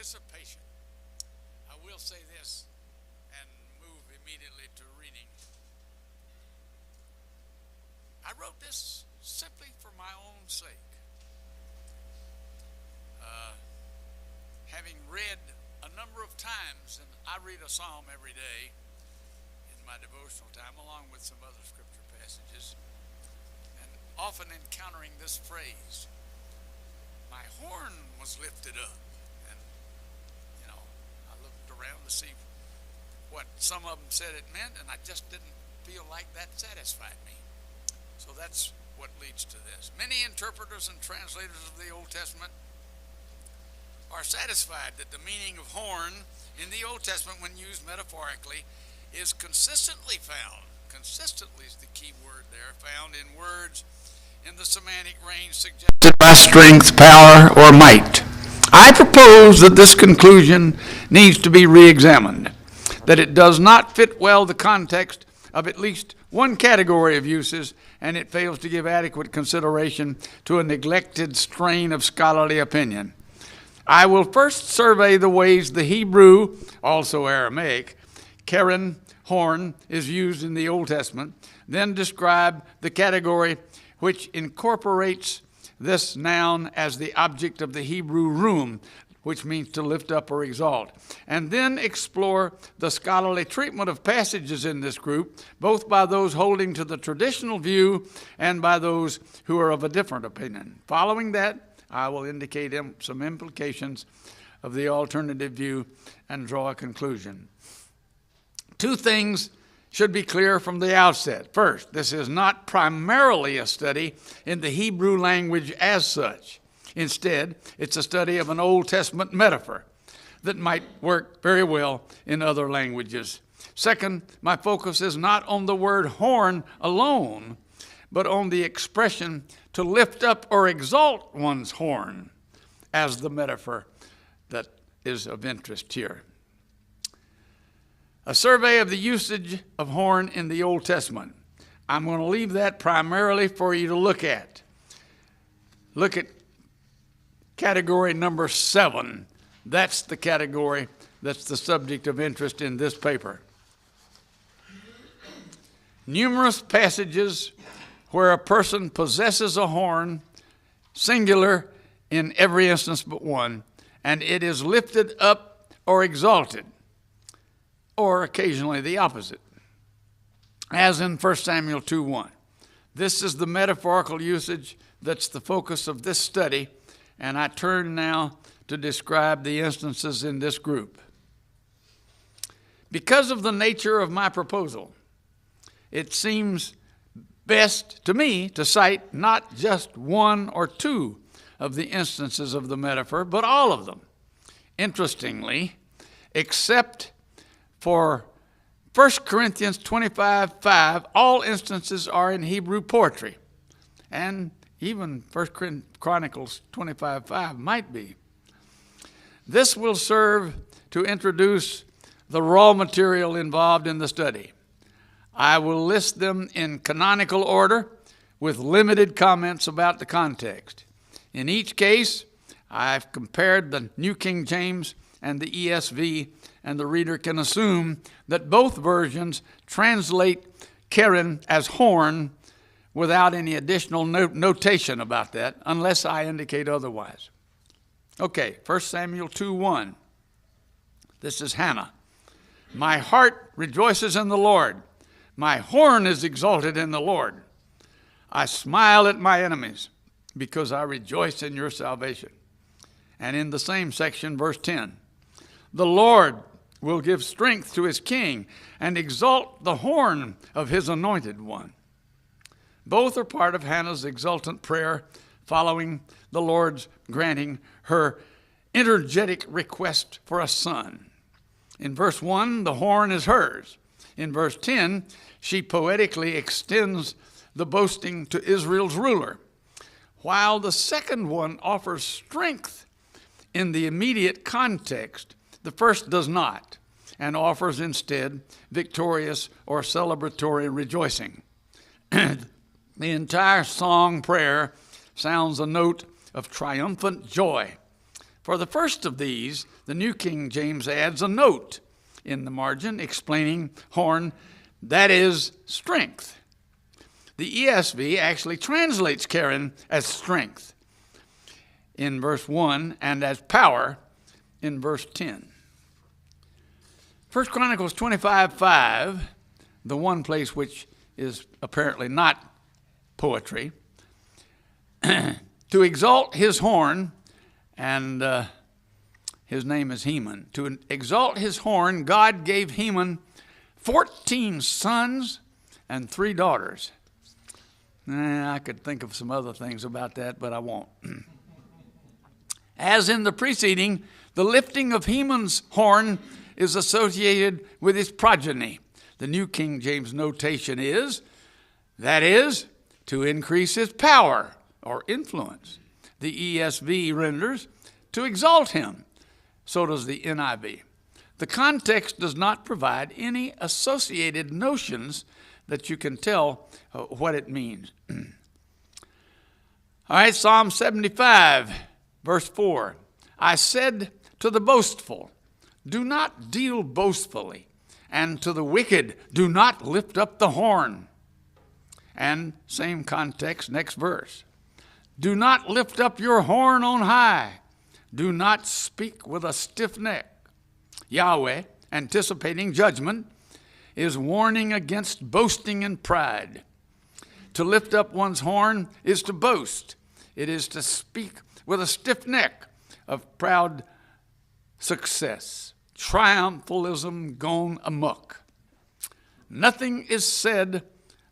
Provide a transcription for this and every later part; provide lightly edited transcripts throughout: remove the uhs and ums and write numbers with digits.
anticipation, I will say this and move immediately to reading. I wrote this simply for my own sake. Having read a number of times, and I read a psalm every day in my devotional time, along with some other scripture passages, and often encountering this phrase, my horn was lifted up. And, I looked around to see what some of them said it meant, and I just didn't feel like that satisfied me. So that's what leads to this. Many interpreters and translators of the Old Testament are satisfied that the meaning of horn in the Old Testament, when used metaphorically, is consistently is the key word there, found in words in the semantic range suggested by strength, power, or might. I propose that this conclusion needs to be re-examined, that it does not fit well the context of at least one category of uses, and it fails to give adequate consideration to a neglected strain of scholarly opinion. I will first survey the ways the Hebrew, also Aramaic, keren, horn, is used in the Old Testament, then describe the category which incorporates this noun as the object of the Hebrew room, which means to lift up or exalt, and then explore the scholarly treatment of passages in this group, both by those holding to the traditional view and by those who are of a different opinion. Following that, I will indicate some implications of the alternative view and draw a conclusion. Two things should be clear from the outset. First, this is not primarily a study in the Hebrew language as such. Instead, it's a study of an Old Testament metaphor that might work very well in other languages. Second, my focus is not on the word horn alone, but on the expression to lift up or exalt one's horn as the metaphor that is of interest here. A survey of the usage of horn in the Old Testament. I'm going to leave that primarily for you to look at. Look at category number 7. That's the category that's the subject of interest in this paper. Numerous passages where a person possesses a horn, singular in every instance but one, and it is lifted up or exalted, or occasionally the opposite, as in 1 Samuel 2:1. This is the metaphorical usage that's the focus of this study, and I turn now to describe the instances in this group. Because of the nature of my proposal, it seems best to me to cite not just one or two of the instances of the metaphor, but all of them. Interestingly, except for 1 Corinthians 25:5, all instances are in Hebrew poetry, and even 1 Chronicles 25:5 might be. This will serve to introduce the raw material involved in the study. I will list them in canonical order with limited comments about the context. In each case, I've compared the New King James and the ESV, and the reader can assume that both versions translate keren as horn without any additional notation about that, unless I indicate otherwise. Okay, 1 Samuel 2:1. This is Hannah. My heart rejoices in the Lord. My horn is exalted in the Lord. I smile at my enemies because I rejoice in your salvation. And in the same section, verse 10, the Lord will give strength to his king and exalt the horn of his anointed one. Both are part of Hannah's exultant prayer following the Lord's granting her energetic request for a son. In verse 1, the horn is hers. In verse 10, she poetically extends the boasting to Israel's ruler, while the second one offers strength in the immediate context. The first does not, and offers instead victorious or celebratory rejoicing. The entire song prayer sounds a note of triumphant joy, For the first of these, the New King James adds a note in the margin explaining horn, that is, strength. The ESV actually translates Karen as strength in verse 1 and as power in verse 10. 1 Chronicles 25:5, the one place which is apparently not poetry, to exalt his horn, and his name is Heman. To exalt his horn, God gave Heman 14 sons and 3 daughters. I could think of some other things about that, but I won't. As in the preceding, the lifting of Heman's horn is associated with his progeny. The New King James notation is, that is, to increase his power or influence. The ESV renders, to exalt him. So does the NIV. The context does not provide any associated notions that you can tell what it means. All right, Psalm 75, verse 4. I said to the boastful, do not deal boastfully, and to the wicked, do not lift up the horn. And same context, next verse. Do not lift up your horn on high. Do not speak with a stiff neck. Yahweh, anticipating judgment, is warning against boasting and pride. To lift up one's horn is to boast. It is to speak with a stiff neck of proud success. Triumphalism gone amok. Nothing is said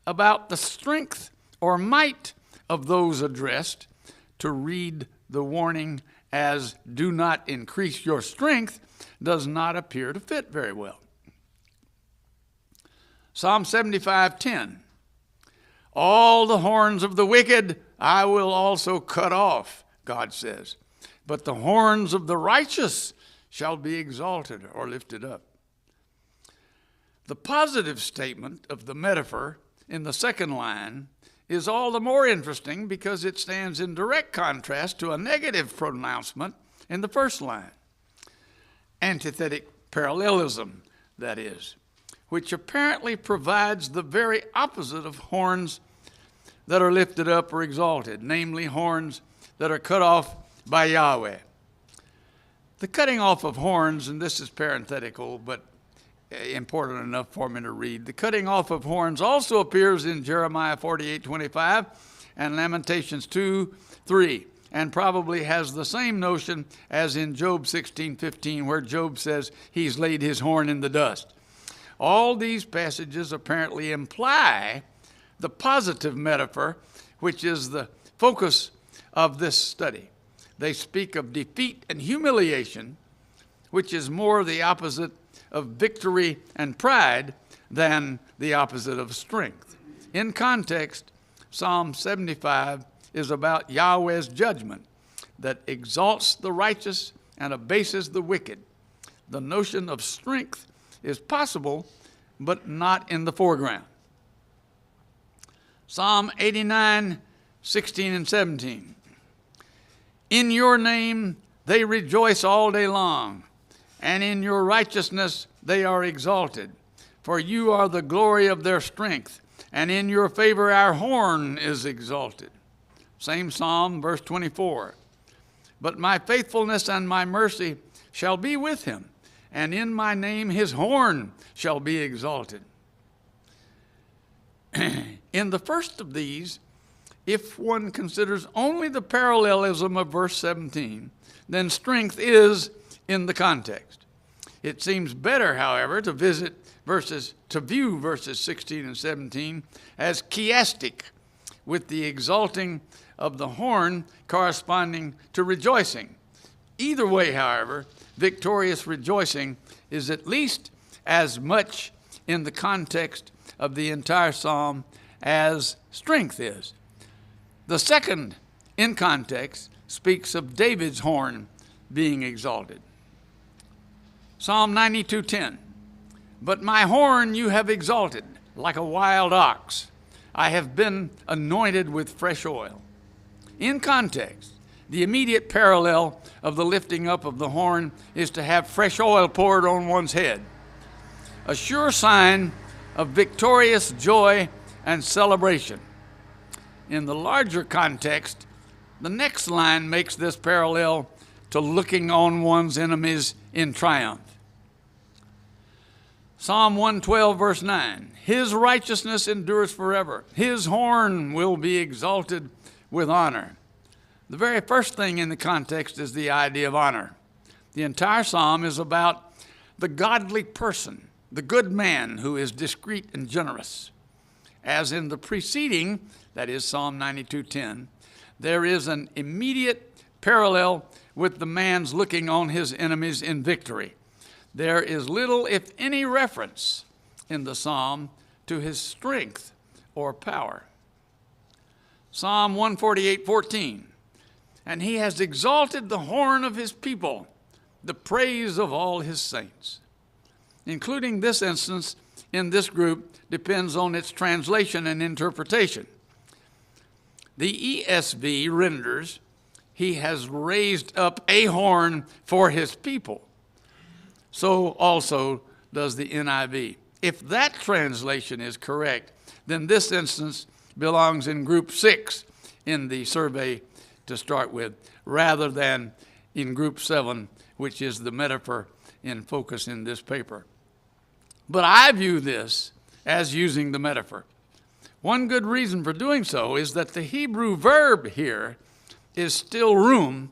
about the strength or might of those addressed. To read the warning as do not increase your strength does not appear to fit very well. Psalm 75:10. All the horns of the wicked I will also cut off, God says. But the horns of the righteous shall be exalted or lifted up. The positive statement of the metaphor in the second line is all the more interesting because it stands in direct contrast to a negative pronouncement in the first line. Antithetic parallelism, that is, which apparently provides the very opposite of horns that are lifted up or exalted, namely horns that are cut off by Yahweh. The cutting off of horns, and this is parenthetical, but important enough for me to read. The cutting off of horns also appears in Jeremiah 48:25 and Lamentations 2:3, and probably has the same notion as in Job 16:15, where Job says he's laid his horn in the dust. All these passages apparently imply the positive metaphor, which is the focus of this study. They speak of defeat and humiliation, which is more the opposite of victory and pride than the opposite of strength. In context, Psalm 75 is about Yahweh's judgment that exalts the righteous and abases the wicked. The notion of strength is possible, but not in the foreground. Psalm 89:16 and 17. In your name they rejoice all day long, and in your righteousness they are exalted. For you are the glory of their strength, and in your favor our horn is exalted. Same psalm, verse 24. But my faithfulness and my mercy shall be with him, and in my name his horn shall be exalted. In the first of these, if one considers only the parallelism of verse 17, then strength is in the context. It seems better, however, to view verses 16 and 17 as chiastic, with the exalting of the horn corresponding to rejoicing. Either way, however, victorious rejoicing is at least as much in the context of the entire psalm as strength is. The second, in context, speaks of David's horn being exalted. Psalm 92:10. But my horn you have exalted like a wild ox. I have been anointed with fresh oil. In context, The immediate parallel of the lifting up of the horn is to have fresh oil poured on one's head, a sure sign of victorious joy and celebration. In the larger context, the next line makes this parallel to looking on one's enemies in triumph. Psalm 112, verse 9, his righteousness endures forever. His horn will be exalted with honor. The very first thing in the context is the idea of honor. The entire psalm is about the godly person, the good man who is discreet and generous. As in the preceding, that is Psalm 92:10, there is an immediate parallel with the man's looking on his enemies in victory. There is little, if any, reference in the psalm to his strength or power. Psalm 148:14, and he has exalted the horn of his people, the praise of all his saints. Including this instance in this group depends on its translation and interpretation. The ESV renders, he has raised up a horn for his people. So also does the NIV. If that translation is correct, then this instance belongs in group 6 in the survey to start with, rather than in group 7, which is the metaphor in focus in this paper. But I view this as using the metaphor. One good reason for doing so is that the Hebrew verb here is still room,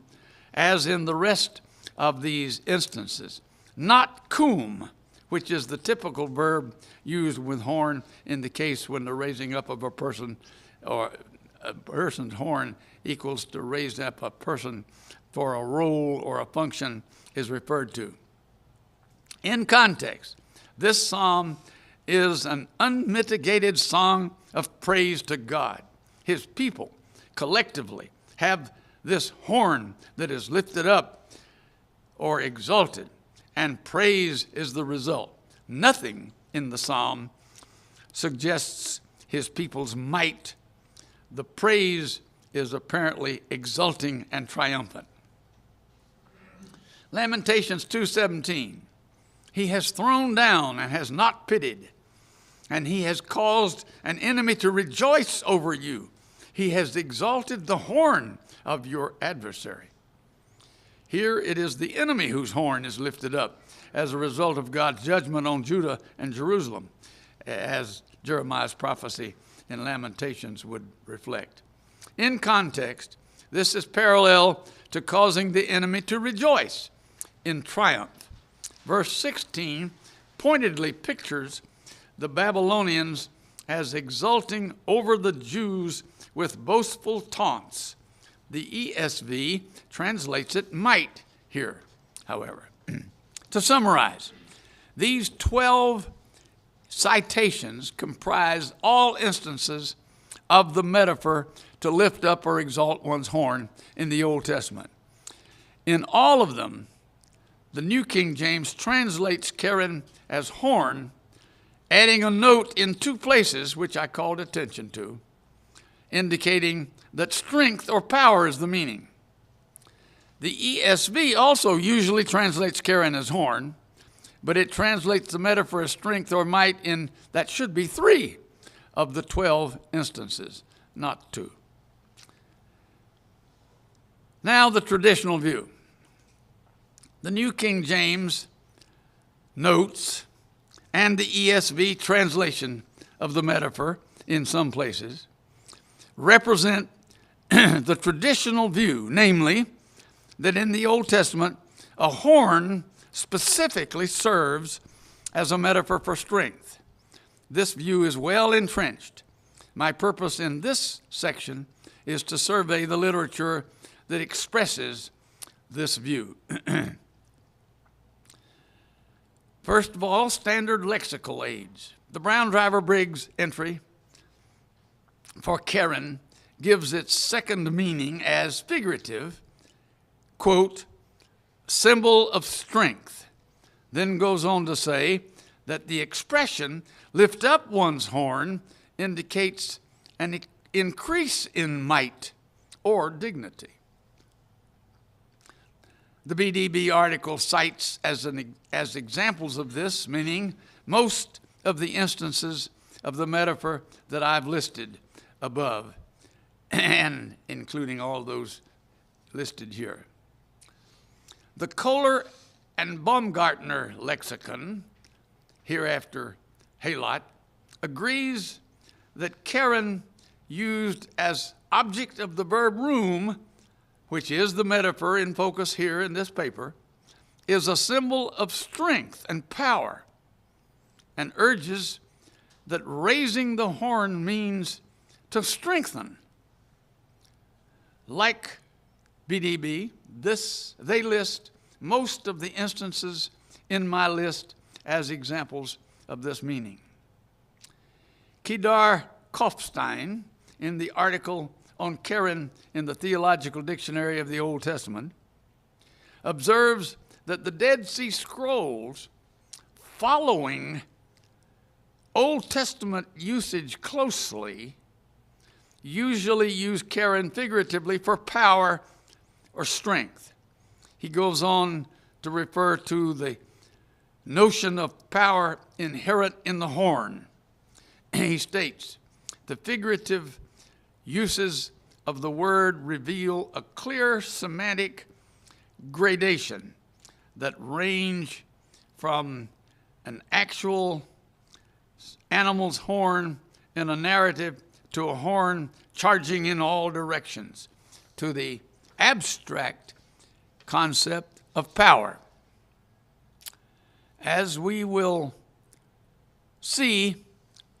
as in the rest of these instances, not cum, which is the typical verb used with horn in the case when the raising up of a person, or a person's horn equals to raise up a person for a role or a function is referred to. In context, this psalm is an unmitigated song of praise to God. His people collectively have this horn that is lifted up or exalted, and praise is the result. Nothing in the psalm suggests his people's might. The praise is apparently exulting and triumphant. Lamentations 2:17, he has thrown down and has not pitied, and he has caused an enemy to rejoice over you. He has exalted the horn of your adversary. Here it is the enemy whose horn is lifted up as a result of God's judgment on Judah and Jerusalem, as Jeremiah's prophecy in Lamentations would reflect. In context, this is parallel to causing the enemy to rejoice in triumph. Verse 16 pointedly pictures the Babylonians as exulting over the Jews with boastful taunts. The ESV translates it might here, however. To summarize, these 12 citations comprise all instances of the metaphor to lift up or exalt one's horn in the Old Testament. In all of them, the New King James translates Karen as horn, adding a note in 2 places, which I called attention to, indicating that strength or power is the meaning. The ESV also usually translates Karen as horn, but it translates the metaphor as strength or might in, that should be 3 of the 12 instances, not 2. Now the traditional view. The New King James notes and the ESV translation of the metaphor in some places represent the traditional view, namely that in the Old Testament, a horn specifically serves as a metaphor for strength. This view is well entrenched. My purpose in this section is to survey the literature that expresses this view. First of all, standard lexical aids. The Brown Driver Briggs entry for Karen gives its second meaning as figurative, quote, symbol of strength, then goes on to say that the expression lift up one's horn indicates an increase in might or dignity. The BDB article cites as examples of this meaning most of the instances of the metaphor that I've listed above, and including all those listed here. The Kohler and Baumgartner lexicon, hereafter Halot, agrees that Karen used as object of the verb room, which is the metaphor in focus here in this paper, is a symbol of strength and power, and urges that raising the horn means to strengthen. Like BDB, they list most of the instances in my list as examples of this meaning. Kedar Kopfstein, in the article on Karen in the Theological Dictionary of the Old Testament, observes that the Dead Sea Scrolls, following Old Testament usage closely, usually use Karen figuratively for power or strength. He goes on to refer to the notion of power inherent in the horn. He states, the figurative uses of the word reveal a clear semantic gradation that range from an actual animal's horn in a narrative to a horn charging in all directions, to the abstract concept of power. As we will see,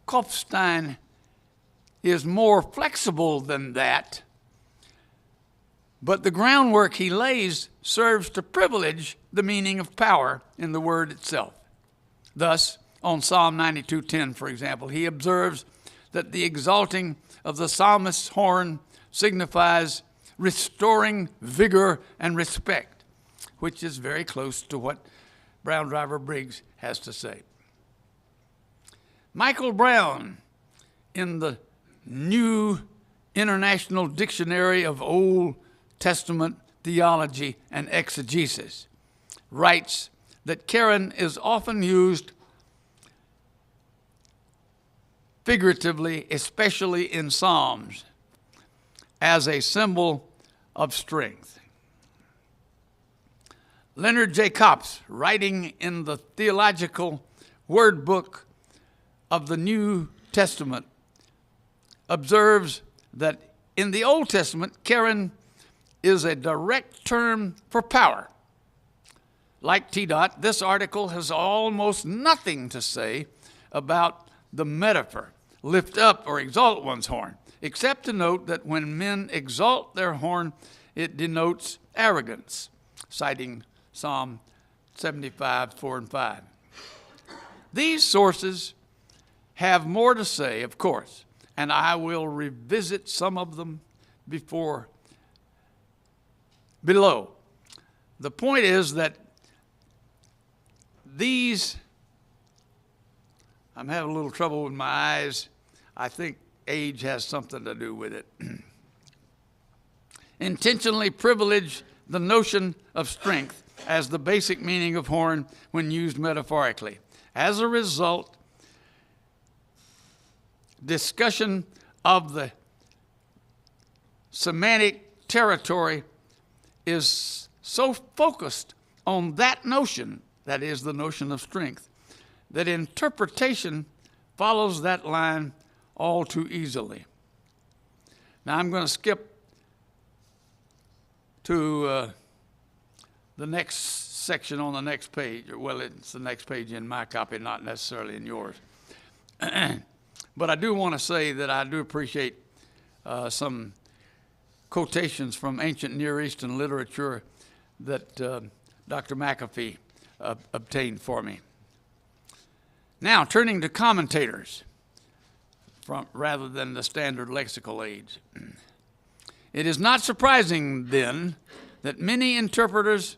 Kopfstein is more flexible than that, but the groundwork he lays serves to privilege the meaning of power in the word itself. Thus, on Psalm 92:10, for example, he observes that the exalting of the psalmist's horn signifies restoring vigor and respect, which is very close to what Brown Driver Briggs has to say. Michael Brown, in the New International Dictionary of Old Testament Theology and Exegesis, writes that Karen is often used figuratively, especially in Psalms, as a symbol of strength. Leonard J. Copps, writing in the Theological Word Book of the New Testament, observes that in the Old Testament, Karen is a direct term for power. Like T-Dot, this article has almost nothing to say about the metaphor, lift up or exalt one's horn, except to note that when men exalt their horn, it denotes arrogance, citing Psalm 75, 4 and 5. These sources have more to say, of course, and I will revisit some of them below. The point is that I'm having a little trouble with my eyes. I think age has something to do with it. Intentionally privilege the notion of strength as the basic meaning of horn when used metaphorically. As a result, discussion of the semantic territory is so focused on that notion, that is the notion of strength, that interpretation follows that line all too easily. Now I'm going to skip to the next section on the next page. Well, it's the next page in my copy, not necessarily in yours. But I do want to say that I do appreciate some quotations from ancient Near Eastern literature that Dr. McAfee obtained for me. Now, turning to commentators, rather than the standard lexical aids. It is not surprising, then, that many interpreters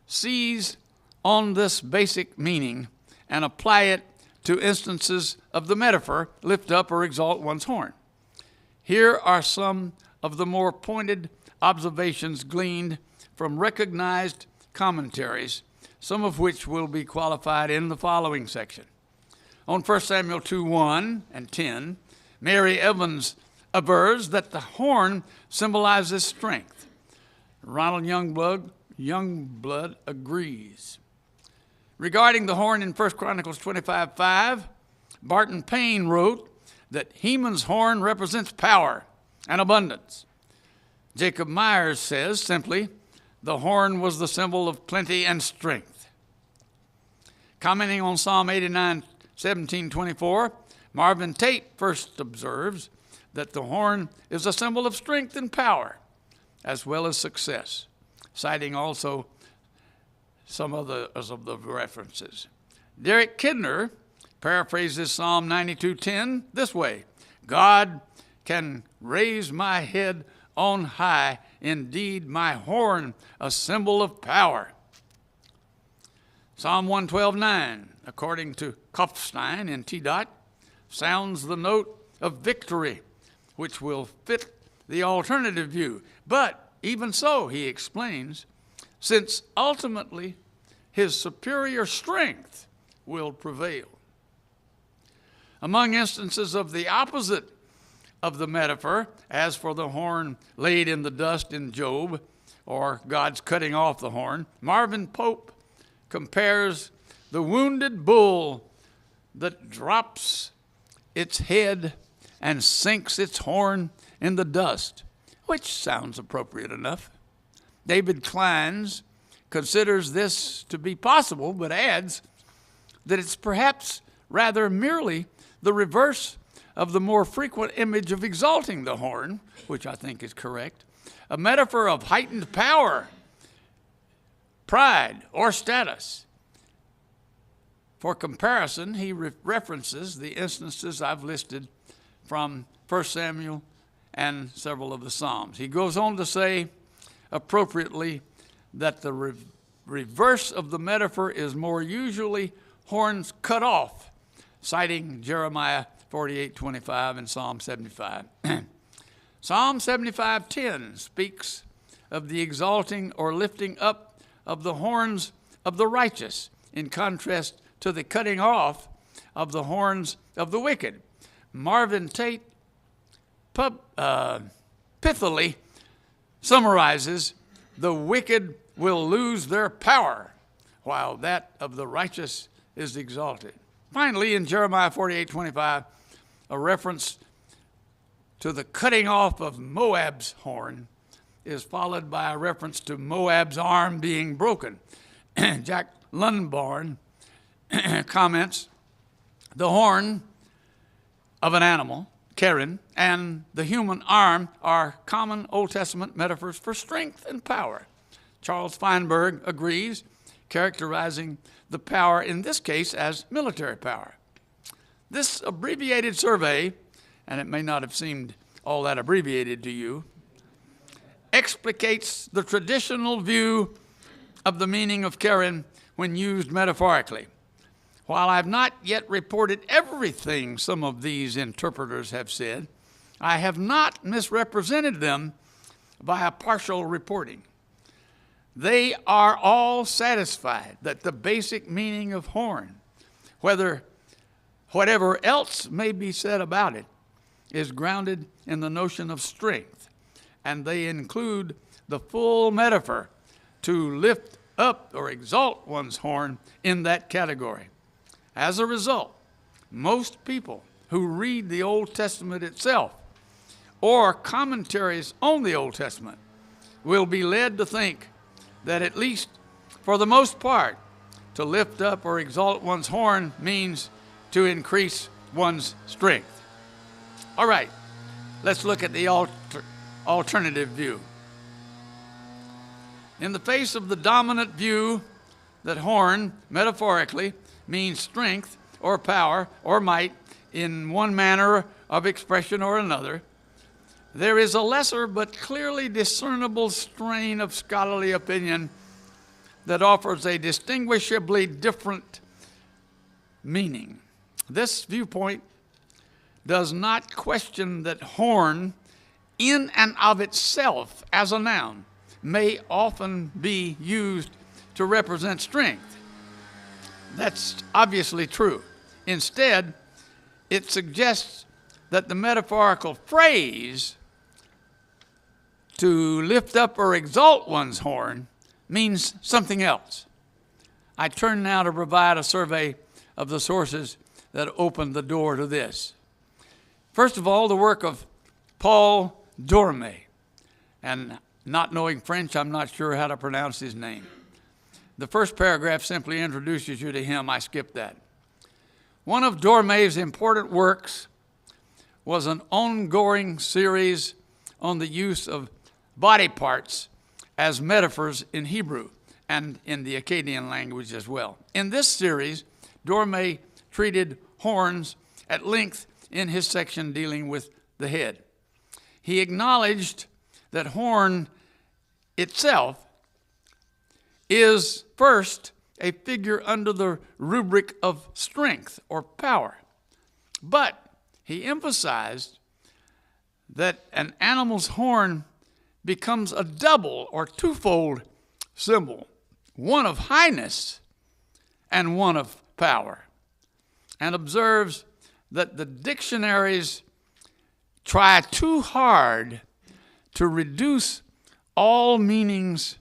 seize on this basic meaning and apply it to instances of the metaphor, lift up or exalt one's horn. Here are some of the more pointed observations gleaned from recognized commentaries, some of which will be qualified in the following section. On 1 Samuel 2:1 and 10, Mary Evans avers that the horn symbolizes strength. Ronald Youngblood agrees. Regarding the horn in 1 Chronicles 25:5, Barton Payne wrote that Heman's horn represents power and abundance. Jacob Myers says simply, the horn was the symbol of plenty and strength. Commenting on Psalm 89:17-24, Marvin Tate first observes that the horn is a symbol of strength and power, as well as success, citing also some others of the references. Derek Kidner paraphrases Psalm 92:10 this way: God can raise my head on high, indeed my horn, a symbol of power. Psalm 112:9, according to Kopfstein in T-Dot, sounds the note of victory, which will fit the alternative view. But even so, he explains, since ultimately his superior strength will prevail. Among instances of the opposite of the metaphor, as for the horn laid in the dust in Job, or God's cutting off the horn, Marvin Pope compares the wounded bull that drops its head and sinks its horn in the dust, which sounds appropriate enough. David Kleins considers this to be possible, but adds that it's perhaps rather merely the reverse of the more frequent image of exalting the horn, which I think is correct, a metaphor of heightened power, pride, or status. For comparison, he references the instances I've listed from 1 Samuel and several of the Psalms. He goes on to say, appropriately, that the reverse of the metaphor is more usually horns cut off, citing Jeremiah 48:25 and Psalm 75. Psalm 75:10 speaks of the exalting or lifting up of the horns of the righteous, in contrast to the cutting off of the horns of the wicked. Marvin Tate pithily summarizes, the wicked will lose their power, while that of the righteous is exalted. Finally, in Jeremiah 48:25, a reference to the cutting off of Moab's horn is followed by a reference to Moab's arm being broken. Jack Lundborn comments, the horn of an animal, Karen, and the human arm are common Old Testament metaphors for strength and power. Charles Feinberg agrees, characterizing the power in this case as military power. This abbreviated survey, and it may not have seemed all that abbreviated to you, explicates the traditional view of the meaning of Karen when used metaphorically. While I've not yet reported everything some of these interpreters have said, I have not misrepresented them by a partial reporting. They are all satisfied that the basic meaning of horn, whatever else may be said about it, is grounded in the notion of strength, and they include the full metaphor to lift up or exalt one's horn in that category. As a result, most people who read the Old Testament itself or commentaries on the Old Testament will be led to think that, at least for the most part, to lift up or exalt one's horn means to increase one's strength. All right, let's look at the alternative view. In the face of the dominant view that horn, metaphorically, means strength or power or might in one manner of expression or another, there is a lesser but clearly discernible strain of scholarly opinion that offers a distinguishably different meaning. This viewpoint does not question that horn, in and of itself as a noun, may often be used to represent strength. That's obviously true. Instead, it suggests that the metaphorical phrase to lift up or exalt one's horn means something else. I turn now to provide a survey of the sources that opened the door to this. First of all, the work of Paul Dorme, and not knowing French, I'm not sure how to pronounce his name. The first paragraph simply introduces you to him. I skipped that. One of Dorme's important works was an ongoing series on the use of body parts as metaphors in Hebrew and in the Akkadian language as well. In this series, Dorme treated horns at length in his section dealing with the head. He acknowledged that horn itself is first a figure under the rubric of strength or power. But he emphasized that an animal's horn becomes a double or twofold symbol, one of highness and one of power, and observes that the dictionaries try too hard to reduce all meanings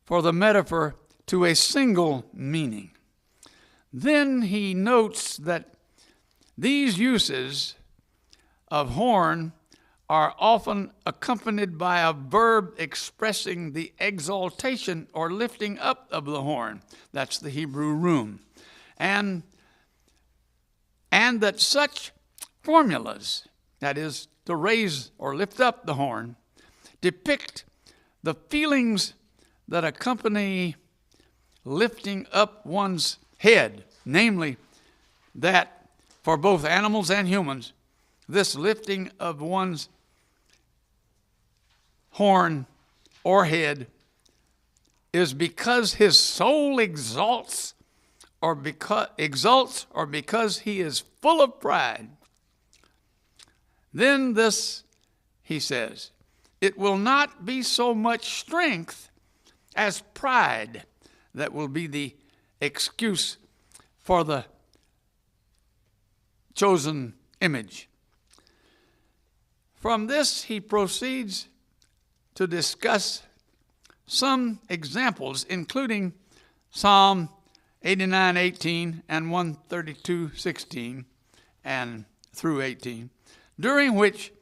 for the metaphor to a single meaning. Then he notes that these uses of horn are often accompanied by a verb expressing the exaltation or lifting up of the horn. That's the Hebrew room. And that such formulas, that is, to raise or lift up the horn, depict the feelings that accompany lifting up one's head, namely that for both animals and humans, this lifting of one's horn or head is because his soul exalts or because he is full of pride. Then this, he says, it will not be so much strength as pride that will be the excuse for the chosen image. From this, he proceeds to discuss some examples, including Psalm 89:18 and 132:16 and through 18, during which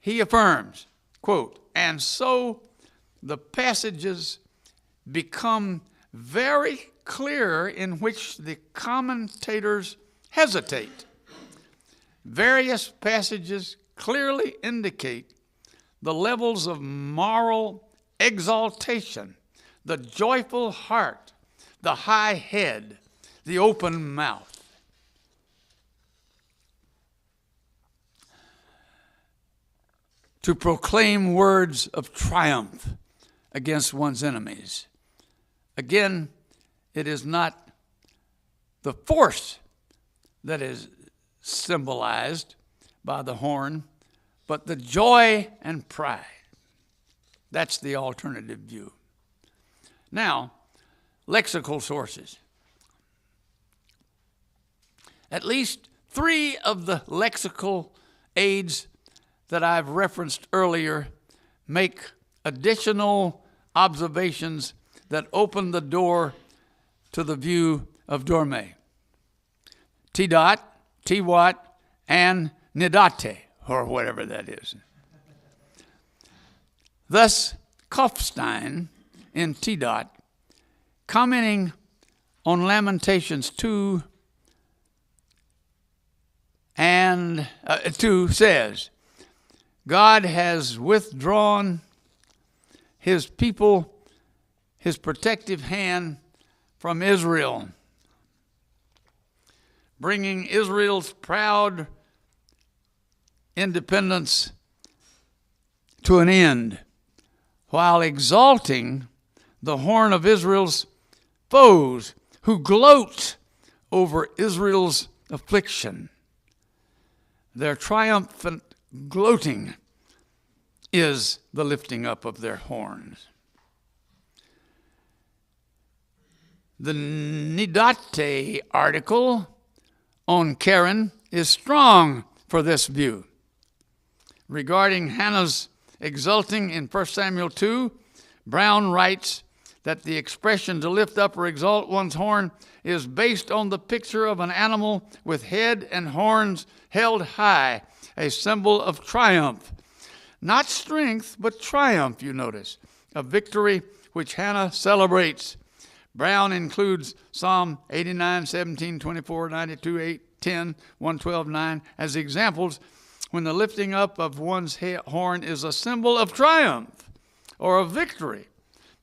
he affirms, quote, and so the passages become very clear in which the commentators hesitate. Various passages clearly indicate the levels of moral exaltation, the joyful heart, the high head, the open mouth. To proclaim words of triumph against one's enemies. Again, it is not the force that is symbolized by the horn, but the joy and pride. That's the alternative view. Now, lexical sources. At least 3 of the lexical aids that I've referenced earlier make additional observations that open the door to the view of Dorme. T-dot, T-wat, and nidate, or whatever that is. Thus, Kofstein in T-dot, commenting on Lamentations 2 and 2 says, God has withdrawn his people, his protective hand from Israel, bringing Israel's proud independence to an end, while exalting the horn of Israel's foes who gloat over Israel's affliction. Their triumphant gloating is the lifting up of their horns. The Nidate article on Karen is strong for this view. Regarding Hannah's exulting in 1 Samuel 2, Brown writes that the expression to lift up or exalt one's horn is based on the picture of an animal with head and horns held high, a symbol of triumph. Not strength, but triumph, you notice, a victory which Hannah celebrates. Brown includes Psalm 89, 17, 24, 92, 8, 10, 112, 9 as examples when the lifting up of one's horn is a symbol of triumph or of victory.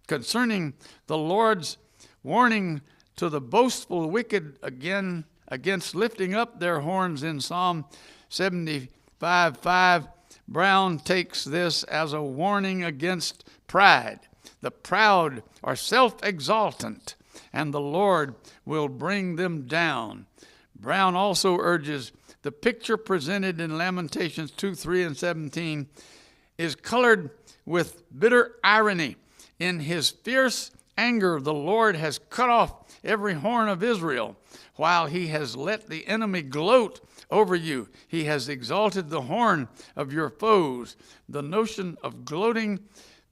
Concerning the Lord's warning to the boastful wicked again against lifting up their horns in Psalm 75:5, Brown takes this as a warning against pride. The proud are self-exaltant, and the Lord will bring them down. Brown also urges the picture presented in Lamentations 2, 3, and 17 is colored with bitter irony. In his fierce anger, the Lord has cut off every horn of Israel. While he has let the enemy gloat over you, he has exalted the horn of your foes. The notion of gloating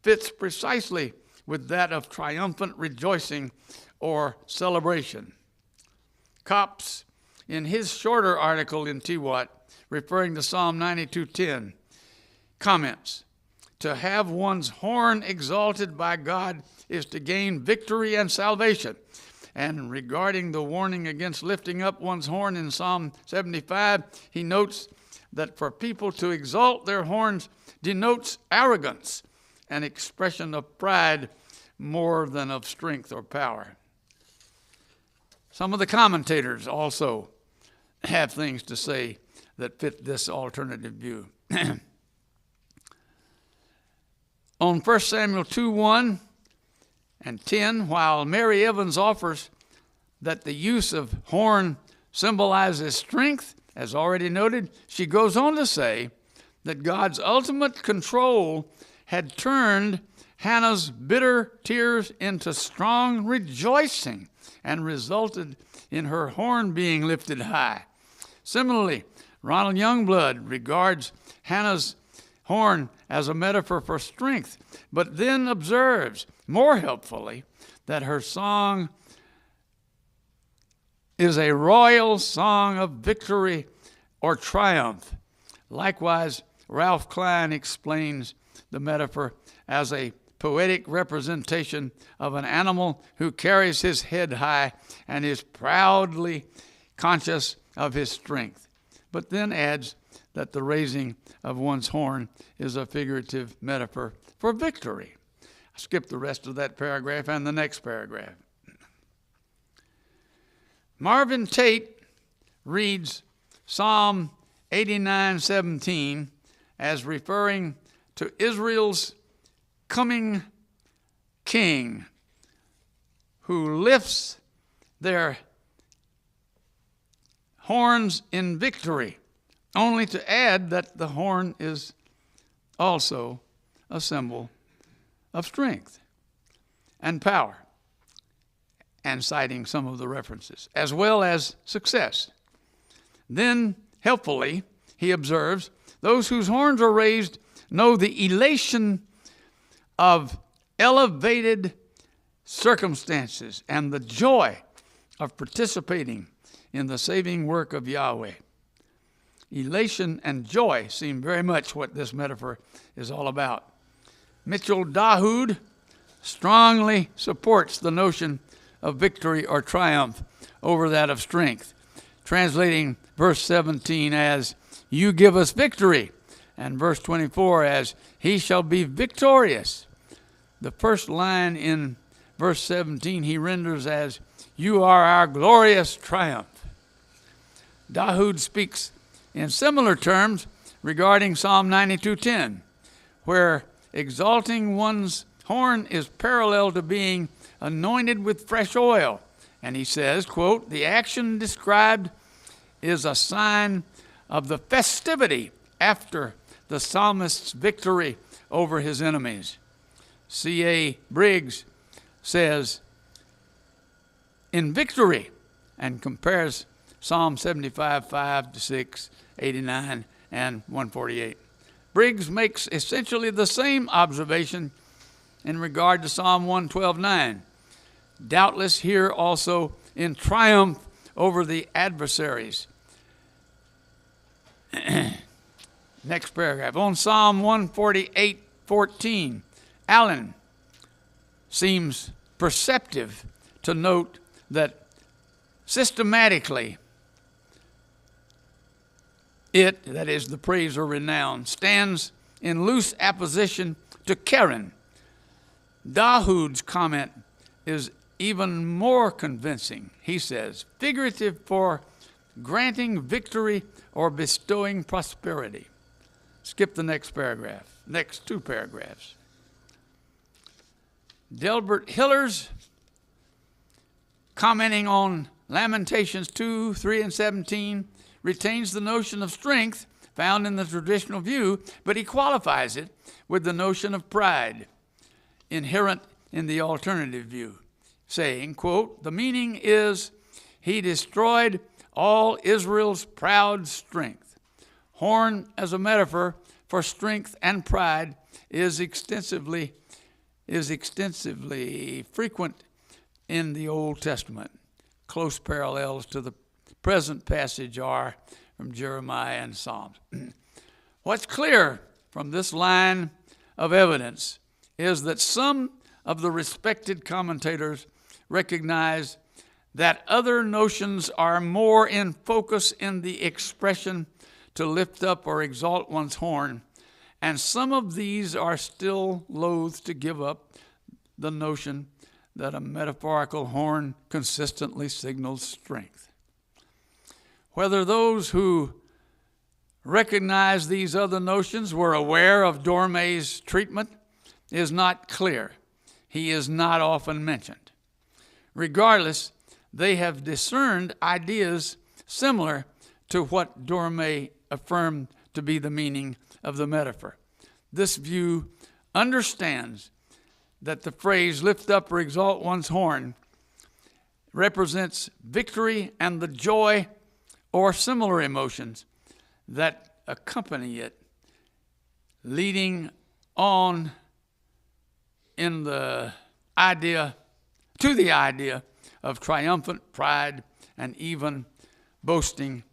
fits precisely with that of triumphant rejoicing or celebration. Copps, in his shorter article in TWAT, referring to Psalm 92:10, comments, to have one's horn exalted by God is to gain victory and salvation. And regarding the warning against lifting up one's horn in Psalm 75, he notes that for people to exalt their horns denotes arrogance, an expression of pride more than of strength or power. Some of the commentators also have things to say that fit this alternative view. On 1 Samuel 2:1 and 10, while Mary Evans offers that the use of horn symbolizes strength, as already noted, she goes on to say that God's ultimate control had turned Hannah's bitter tears into strong rejoicing and resulted in her horn being lifted high. Similarly, Ronald Youngblood regards Hannah's horn as a metaphor for strength, but then observes, more helpfully, that her song is a royal song of victory or triumph. Likewise, Ralph Klein explains the metaphor as a poetic representation of an animal who carries his head high and is proudly conscious of his strength, but then adds that the raising of one's horn is a figurative metaphor for victory. I skipped the rest of that paragraph and the next paragraph. Marvin Tate reads Psalm 89:17 as referring to Israel's coming king who lifts their horns in victory, only to add that the horn is also a symbol of strength and power, and citing some of the references, as well as success. Then, helpfully, he observes, those whose horns are raised know the elation of elevated circumstances and the joy of participating in the saving work of Yahweh. Elation and joy seem very much what this metaphor is all about. Mitchell Dahoud strongly supports the notion of victory or triumph over that of strength, translating verse 17 as, you give us victory, and verse 24 as, he shall be victorious. The first line in verse 17 he renders as, you are our glorious triumph. Dahoud speaks in similar terms regarding Psalm 92:10, where exalting one's horn is parallel to being anointed with fresh oil. And he says, quote, the action described is a sign of the festivity after the psalmist's victory over his enemies. C.A. Briggs says, in victory, and compares Psalm 75, 5 to 6, 89, and 148. Briggs makes essentially the same observation in regard to Psalm 112:9. Doubtless here also in triumph over the adversaries. Next paragraph. On Psalm 148:14, Allen seems perceptive to note that systematically it, that is the praise or renown, stands in loose opposition to Karen. Dahoud's comment is even more convincing. He says, figurative for granting victory or bestowing prosperity. Skip the next paragraph, next two paragraphs. Delbert Hillers, commenting on Lamentations 2, 3, and 17, retains the notion of strength found in the traditional view, but he qualifies it with the notion of pride inherent in the alternative view, saying, quote, the meaning is he destroyed all Israel's proud strength. Horn as a metaphor for strength and pride is extensively frequent in the Old Testament. Close parallels to the present passage are from Jeremiah and Psalms. What's clear from this line of evidence is that some of the respected commentators recognize that other notions are more in focus in the expression to lift up or exalt one's horn, and some of these are still loath to give up the notion that a metaphorical horn consistently signals strength. Whether those who recognize these other notions were aware of Dormé's treatment is not clear. He is not often mentioned. Regardless, they have discerned ideas similar to what Dormé affirmed to be the meaning of the metaphor. This view understands that the phrase lift up or exalt one's horn represents victory and the joy or similar emotions that accompany it, leading on in the idea of triumphant pride and even boasting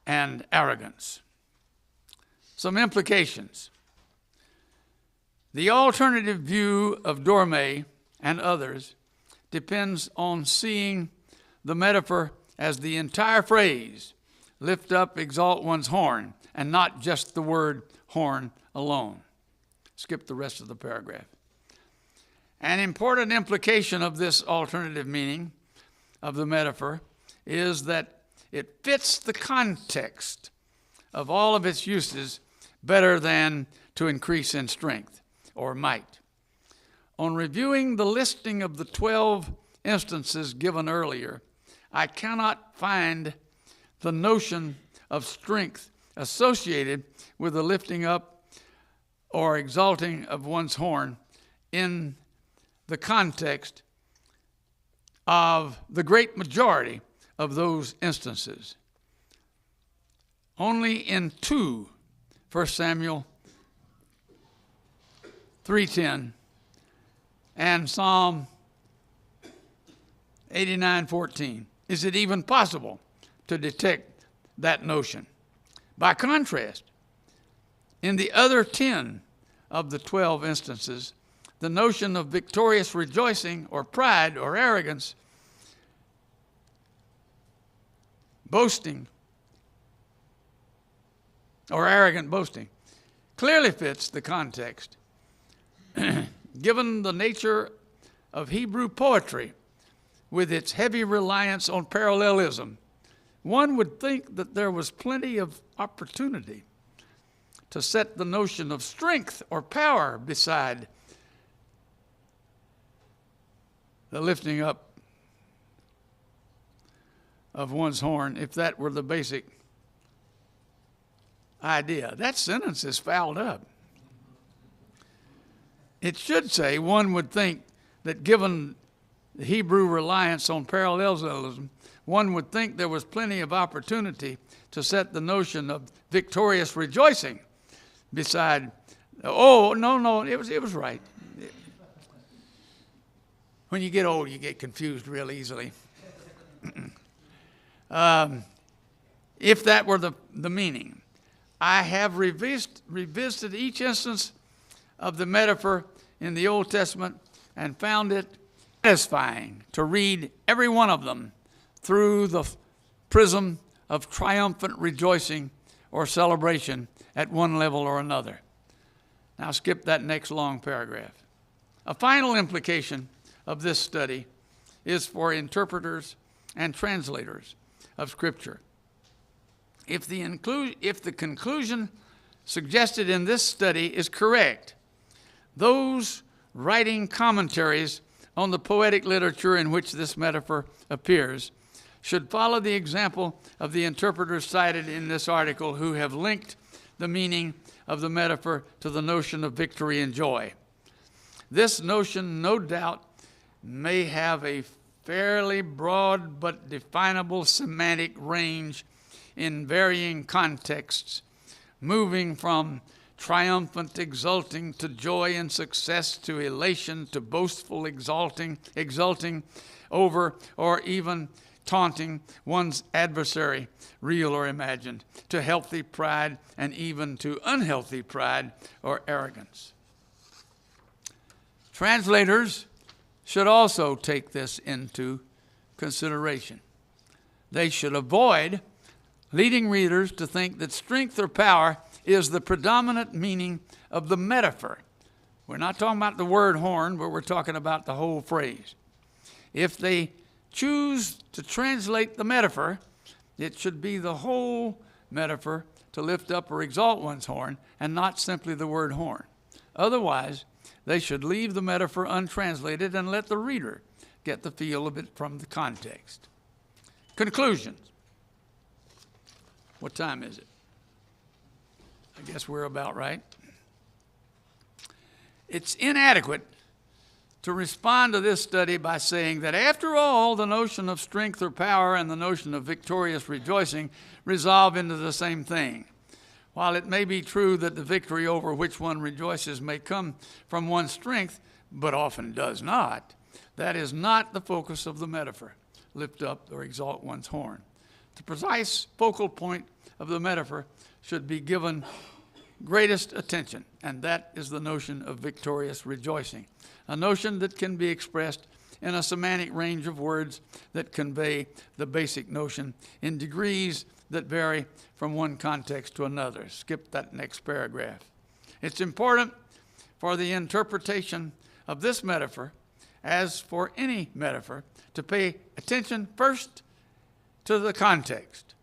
and arrogance. Some implications. The alternative view of Dormé and others depends on seeing the metaphor as the entire phrase, lift up, exalt one's horn, and not just the word horn alone. Skip the rest of the paragraph. An important implication of this alternative meaning of the metaphor is that it fits the context of all of its uses better than to increase in strength or might. On reviewing the listing of the 12 instances given earlier, I cannot find the notion of strength associated with the lifting up or exalting of one's horn in the context of the great majority of those instances. Only in 1 Samuel 3:10 and Psalm 89:14 is it even possible to detect that notion. By contrast, in the other 10 of the 12 instances, the notion of victorious rejoicing or pride or arrogance, boasting, or arrogant boasting, clearly fits the context. Given the nature of Hebrew poetry, with its heavy reliance on parallelism, one would think that there was plenty of opportunity to set the notion of strength or power beside the lifting up of one's horn, if that were the basic idea. That sentence is fouled up. It should say, one would think that given the Hebrew reliance on parallelism, one would think there was plenty of opportunity to set the notion of victorious rejoicing beside, oh, no, it was right. When you get old, you get confused real easily. If that were the meaning. I have revisited each instance of the metaphor in the Old Testament and found it satisfying to read every one of them through the prism of triumphant rejoicing or celebration at one level or another. Now skip that next long paragraph. A final implication of this study is for interpreters and translators of Scripture. If the conclusion suggested in this study is correct, those writing commentaries on the poetic literature in which this metaphor appears should follow the example of the interpreters cited in this article who have linked the meaning of the metaphor to the notion of victory and joy. This notion, no doubt, may have a fairly broad but definable semantic range in varying contexts, moving from triumphant exulting to joy and success to elation to boastful exulting over or even taunting one's adversary, real or imagined, to healthy pride and even to unhealthy pride or arrogance. Translators should also take this into consideration. They should avoid leading readers to think that strength or power is the predominant meaning of the metaphor. We're not talking about the word horn, but we're talking about the whole phrase. If they choose to translate the metaphor, it should be the whole metaphor to lift up or exalt one's horn and not simply the word horn. Otherwise, they should leave the metaphor untranslated and let the reader get the feel of it from the context. Conclusions. What time is it? I guess we're about right. It's inadequate to respond to this study by saying that after all, the notion of strength or power and the notion of victorious rejoicing resolve into the same thing. While it may be true that the victory over which one rejoices may come from one's strength, but often does not, that is not the focus of the metaphor, lift up or exalt one's horn. The precise focal point of the metaphor should be given greatest attention, and that is the notion of victorious rejoicing, a notion that can be expressed in a semantic range of words that convey the basic notion in degrees that vary from one context to another. Skip that next paragraph. It's important for the interpretation of this metaphor, as for any metaphor, to pay attention first to the context.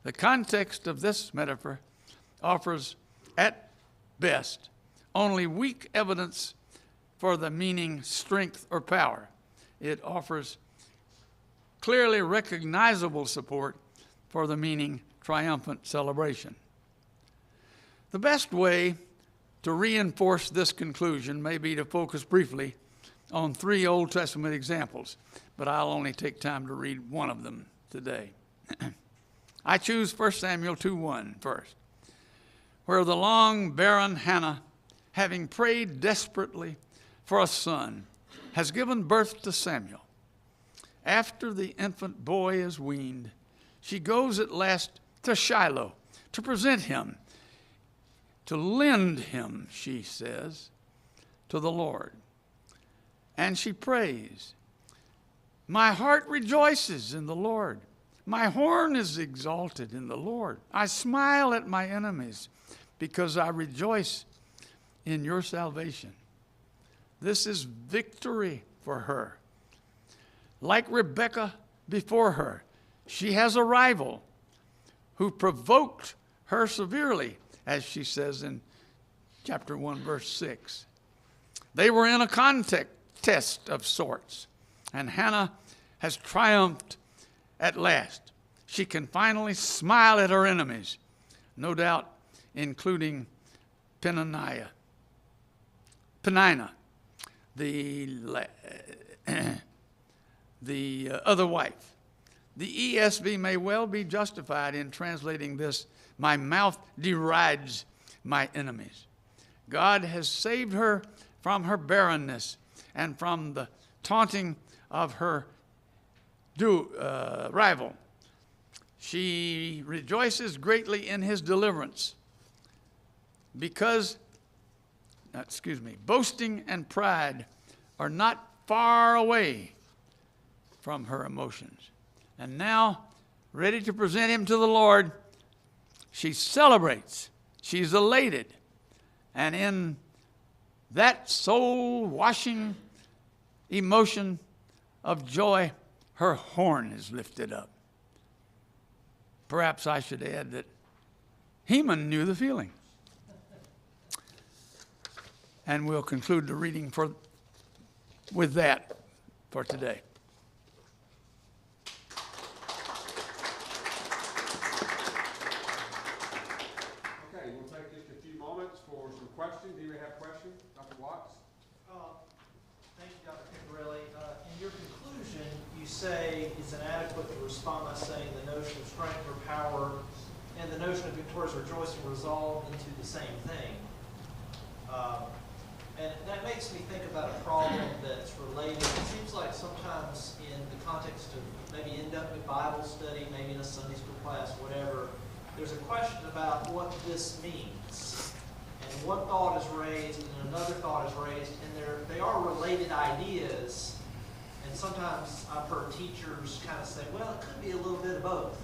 The context of this metaphor offers, at best, only weak evidence for the meaning strength or power. It offers clearly recognizable support for the meaning triumphant celebration. The best way to reinforce this conclusion may be to focus briefly on 3 Old Testament examples, but I'll only take time to read one of them today. I choose 1 Samuel 2:1 first, where the long barren Hannah, having prayed desperately for a son, has given birth to Samuel. After the infant boy is weaned, she goes at last to Shiloh to present him, to lend him, she says, to the Lord. And she prays, "My heart rejoices in the Lord. My horn is exalted in the Lord. I smile at my enemies because I rejoice in your salvation." This is victory for her. Like Rebekah before her, she has a rival who provoked her severely, as she says in chapter 1, verse 6. They were in a contest of sorts, and Hannah has triumphed at last. She can finally smile at her enemies, no doubt including Peninnah, the other wife. The ESV may well be justified in translating this, my mouth derides my enemies. God has saved her from her barrenness and from the taunting of her rival. She rejoices greatly in his deliverance because, boasting and pride are not far away from her emotions. And now, ready to present him to the Lord, she celebrates. She's elated. And in that soul-washing emotion of joy, her horn is lifted up. Perhaps I should add that Heman knew the feeling. And we'll conclude the reading with that for today. Okay, we'll take just a few moments for some questions. Do you have questions, Dr. Watts? Thank you, Dr. Picirilli. In your conclusion, you say it's inadequate to respond by saying the notion of strength or power and the notion of victorious rejoicing resolve into the same thing. And that makes me think about a problem that's related. It seems like sometimes in the context of maybe inductive Bible study, maybe in a Sunday school class, whatever, there's a question about what this means. And one thought is raised and another thought is raised, and they are related ideas. And sometimes I've heard teachers kind of say, well, it could be a little bit of both.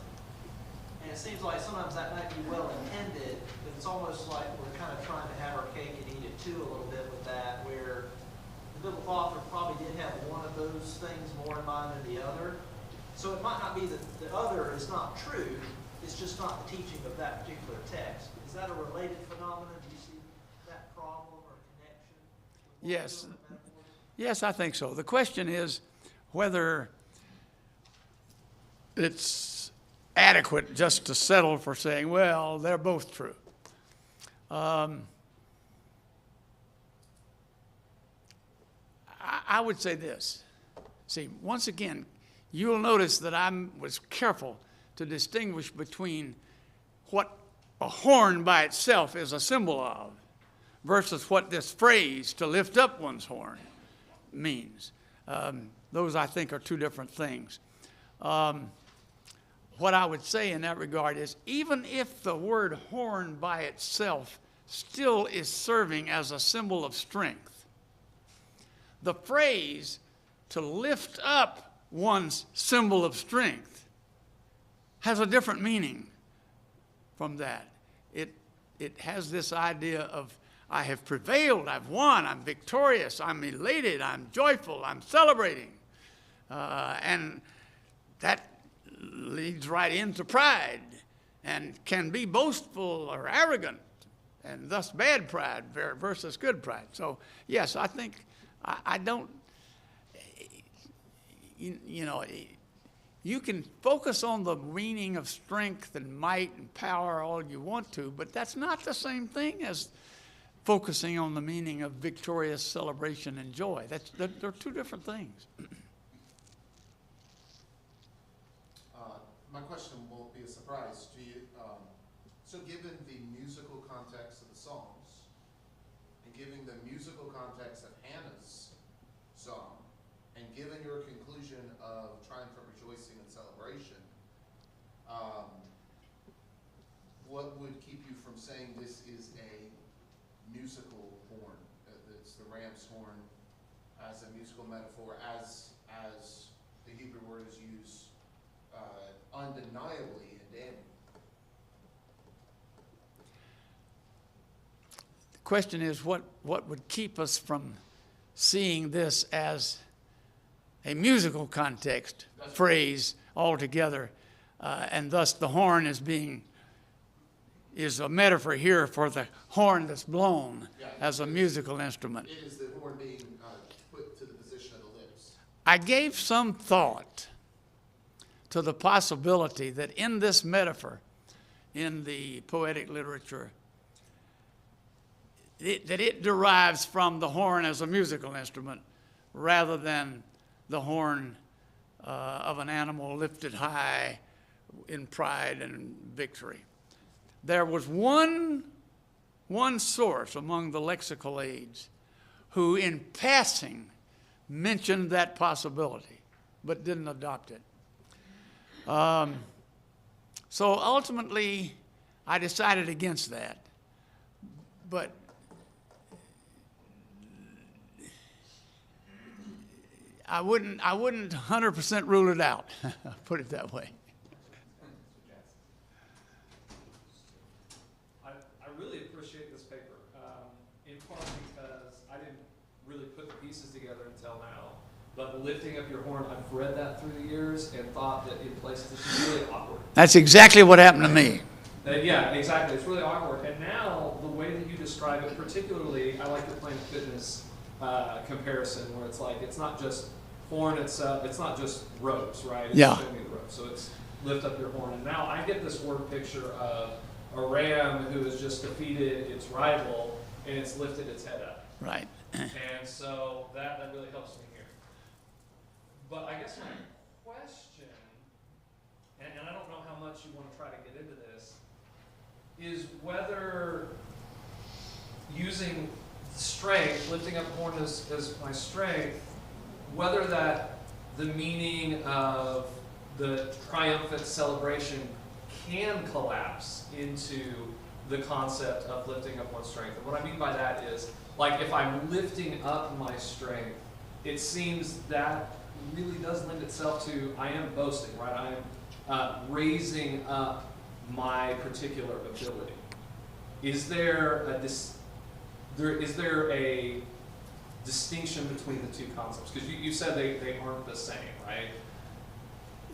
And it seems like sometimes that might be well intended, but it's almost like we're kind of trying to have our cake and eat it too a little bit with that, where the biblical author probably did have one of those things more in mind than the other. So it might not be that the other is not true, it's just not the teaching of that particular text. Is that a related phenomenon? Do you see that problem or connection? Yes. Yes, I think so. The question is whether it's adequate just to settle for saying, well, they're both true. I would say this. See, once again, you'll notice that I was careful to distinguish between what a horn by itself is a symbol of versus what this phrase, to lift up one's horn, means. Those, I think, are two different things. What I would say in that regard is, even if the word horn by itself still is serving as a symbol of strength, the phrase to lift up one's symbol of strength has a different meaning from that. It has this idea of, I have prevailed, I've won, I'm victorious, I'm elated, I'm joyful, I'm celebrating. And that leads right into pride and can be boastful or arrogant, and thus bad pride versus good pride. So, yes, I think I don't, you can focus on the meaning of strength and might and power all you want to, but that's not the same thing as focusing on the meaning of victorious celebration and joy. They're two different things. My question won't be a surprise to you. So given the musical context of the Psalms, and given the musical context of Hannah's song, and given your conclusion of triumphant rejoicing and celebration, what would keep you from saying this is a musical horn? It's the ram's horn as a musical metaphor, as the Hebrew word is used undeniably in Daniel. The question is, what would keep us from seeing this as a musical context phrase altogether, and thus the horn is a metaphor here for the horn that's blown as a musical instrument. It is the horn being put to the position of the lips. I gave some thought to the possibility that in this metaphor, in the poetic literature, that it derives from the horn as a musical instrument rather than the horn of an animal lifted high in pride and victory. There was one source among the lexical aids who in passing mentioned that possibility, but didn't adopt it. So ultimately, I decided against that. But I wouldn't 100% rule it out, put it that way. I really appreciate this paper, in part because I didn't really put the pieces together until now. But lifting up your horn, I've read that through the years and thought that in places this is really awkward. That's exactly what happened to me. Yeah, exactly. It's really awkward. And now the way that you describe it, particularly, I like the Planet Fitness comparison, where it's like it's not just horn itself, it's not just ropes, right? It's Yeah. showing me the ropes. So it's lift up your horn. And now I get this word picture of a ram who has just defeated its rival and it's lifted its head up. Right. And so that really helps me here. But I guess my question, and I don't know how much you want to try to get into this, is whether using strength, lifting up horn as my strength, whether that the meaning of the triumphant celebration can collapse into the concept of lifting up one's strength. And what I mean by that is, like, if I'm lifting up my strength, it seems that really does lend itself to I am boasting, right? I am raising up my particular ability. Is there a distinction between the two concepts? Because you said they aren't the same, right?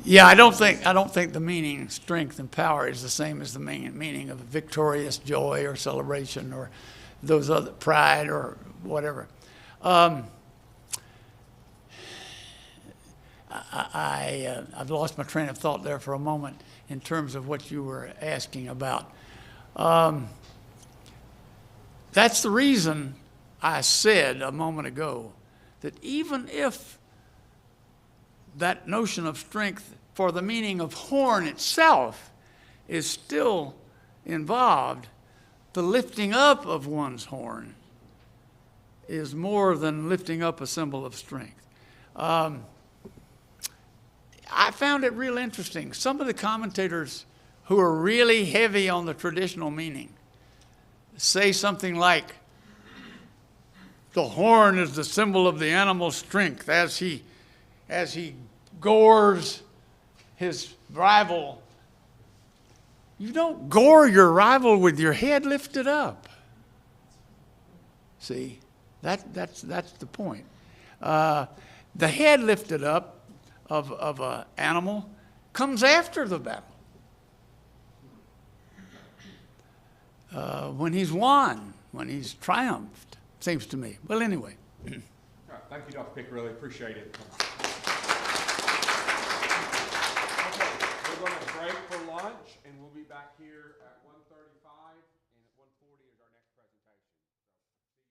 Yeah, I don't think the meaning strength and power is the same as the meaning of victorious joy or celebration or those other pride or whatever. I've lost my train of thought there for a moment in terms of what you were asking about. That's the reason I said a moment ago that even if that notion of strength for the meaning of horn itself is still involved, the lifting up of one's horn is more than lifting up a symbol of strength. I found it real interesting. Some of the commentators who are really heavy on the traditional meaning say something like, the horn is the symbol of the animal's strength as he gores his rival. You don't gore your rival with your head lifted up. See, that's the point. The head lifted up of an animal comes after the battle. When he's won, when he's triumphed, seems to me. Well, anyway. All right, thank you, Dr. Picirilli. Appreciate it. Okay, we're going to break for lunch, and we'll be back here at